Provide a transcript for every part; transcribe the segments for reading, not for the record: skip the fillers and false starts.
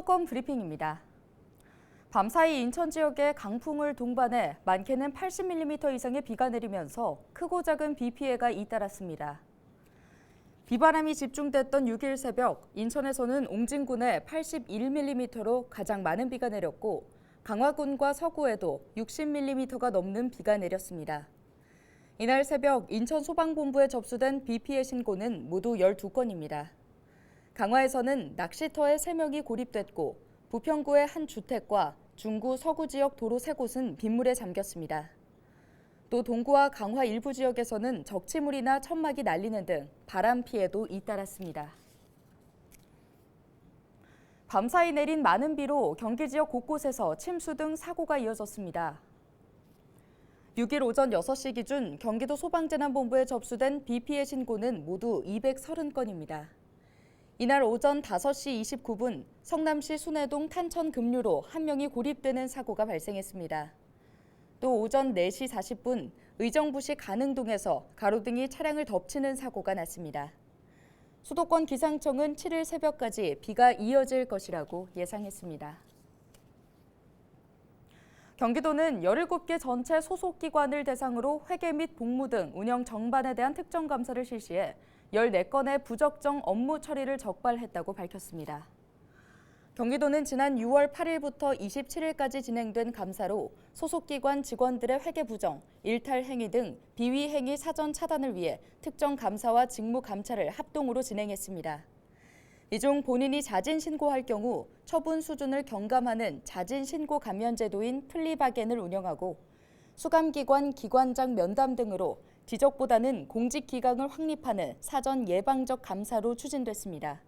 수도권 브리핑입니다. 밤사이 인천 지역에 강풍을 동반해 많게는 80mm 이상의 비가 내리면서 크고 작은 비 피해가 잇따랐습니다. 비바람이 집중됐던 6일 새벽, 인천에서는 옹진군에 81mm로 가장 많은 비가 내렸고 강화군과 서구에도 60mm가 넘는 비가 내렸습니다. 이날 새벽 인천 소방본부에 접수된 비 피해 신고는 모두 12건입니다. 강화에서는 낚시터에 3명이 고립됐고 부평구의 한 주택과 중구 서구 지역 도로 3곳은 빗물에 잠겼습니다. 또 동구와 강화 일부 지역에서는 적치물이나 천막이 날리는 등 바람 피해도 잇따랐습니다. 밤사이 내린 많은 비로 경기 지역 곳곳에서 침수 등 사고가 이어졌습니다. 6일 오전 6시 기준 경기도 소방재난본부에 접수된 비 피해 신고는 모두 230건입니다. 이날 오전 5시 29분 성남시 순회동 탄천금류로 한 명이 고립되는 사고가 발생했습니다. 또 오전 4시 40분 의정부시 가능동에서 가로등이 차량을 덮치는 사고가 났습니다. 수도권 기상청은 7일 새벽까지 비가 이어질 것이라고 예상했습니다. 경기도는 17개 전체 소속기관을 대상으로 회계 및 복무 등 운영 정반에 대한 특정 감사를 실시해 14건의 부적정 업무 처리를 적발했다고 밝혔습니다. 경기도는 지난 6월 8일부터 27일까지 진행된 감사로 소속기관 직원들의 회계 부정, 일탈 행위 등 비위 행위 사전 차단을 위해 특정 감사와 직무 감찰을 합동으로 진행했습니다. 이 중 본인이 자진 신고할 경우 처분 수준을 경감하는 자진 신고 감면 제도인 플리바겐을 운영하고 수감기관 기관장 면담 등으로 지적보다는 공직 기강을 확립하는 사전 예방적 감사로 추진됐습니다.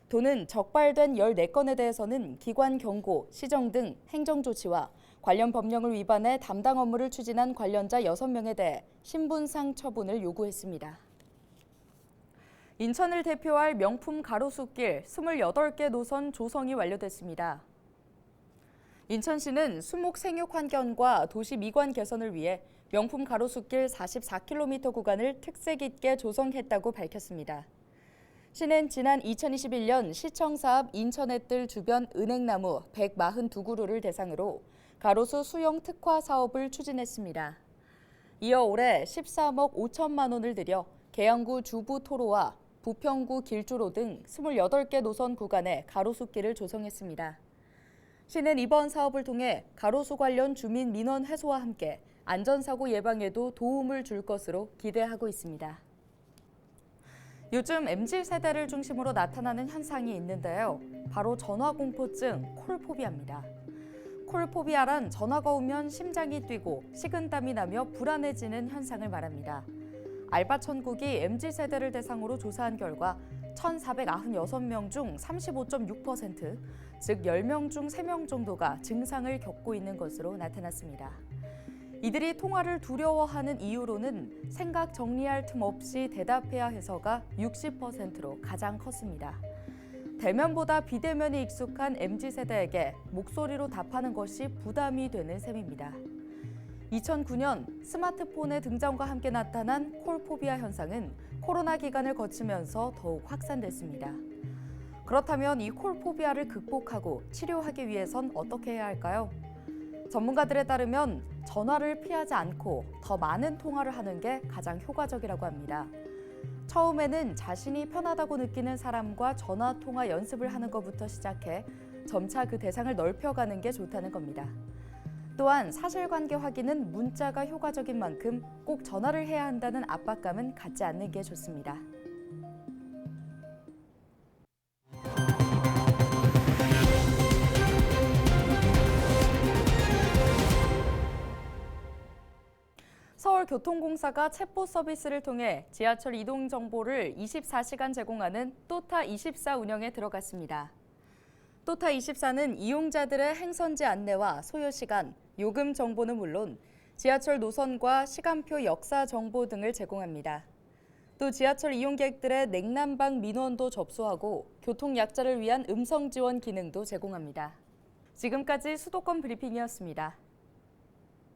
도는 적발된 14건에 대해서는 기관 경고, 시정 등 행정조치와 관련 법령을 위반해 담당 업무를 추진한 관련자 6명에 대해 신분상 처분을 요구했습니다. 인천을 대표할 명품 가로수길 28개 노선 조성이 완료됐습니다. 인천시는 수목 생육 환경과 도시 미관 개선을 위해 명품 가로수길 44km 구간을 특색 있게 조성했다고 밝혔습니다. 시는 지난 2021년 시청 사업 인천의 뜰 주변 은행나무 142그루를 대상으로 가로수 수용 특화 사업을 추진했습니다. 이어 올해 13억 5천만 원을 들여 계양구 주부 토로와 부평구 길주로 등 28개 노선 구간에 가로수길을 조성했습니다. 시는 이번 사업을 통해 가로수 관련 주민 민원 해소와 함께 안전사고 예방에도 도움을 줄 것으로 기대하고 있습니다. 요즘 MZ세대를 중심으로 나타나는 현상이 있는데요. 바로 전화공포증, 콜포비아입니다. 콜포비아란 전화가 오면 심장이 뛰고 식은땀이 나며 불안해지는 현상을 말합니다. 알바천국이 MZ세대를 대상으로 조사한 결과 1,496명 중 35.6%, 즉 10명 중 3명 정도가 증상을 겪고 있는 것으로 나타났습니다. 이들이 통화를 두려워하는 이유로는 생각 정리할 틈 없이 대답해야 해서가 60%로 가장 컸습니다. 대면보다 비대면이 익숙한 MZ세대에게 목소리로 답하는 것이 부담이 되는 셈입니다. 2009년 스마트폰의 등장과 함께 나타난 콜포비아 현상은 코로나 기간을 거치면서 더욱 확산됐습니다. 그렇다면 이 콜포비아를 극복하고 치료하기 위해선 어떻게 해야 할까요? 전문가들에 따르면 전화를 피하지 않고 더 많은 통화를 하는 게 가장 효과적이라고 합니다. 처음에는 자신이 편하다고 느끼는 사람과 전화 통화 연습을 하는 것부터 시작해 점차 그 대상을 넓혀가는 게 좋다는 겁니다. 또한 사실관계 확인은 문자가 효과적인 만큼 꼭 전화를 해야 한다는 압박감은 갖지 않는 게 좋습니다. 서울교통공사가 챗봇 서비스를 통해 지하철 이동 정보를 24시간 제공하는 또타24 운영에 들어갔습니다. 또타24는 이용자들의 행선지 안내와 소요시간, 요금 정보는 물론 지하철 노선과 시간표 역사 정보 등을 제공합니다. 또 지하철 이용객들의 냉난방 민원도 접수하고 교통약자를 위한 음성 지원 기능도 제공합니다. 지금까지 수도권 브리핑이었습니다.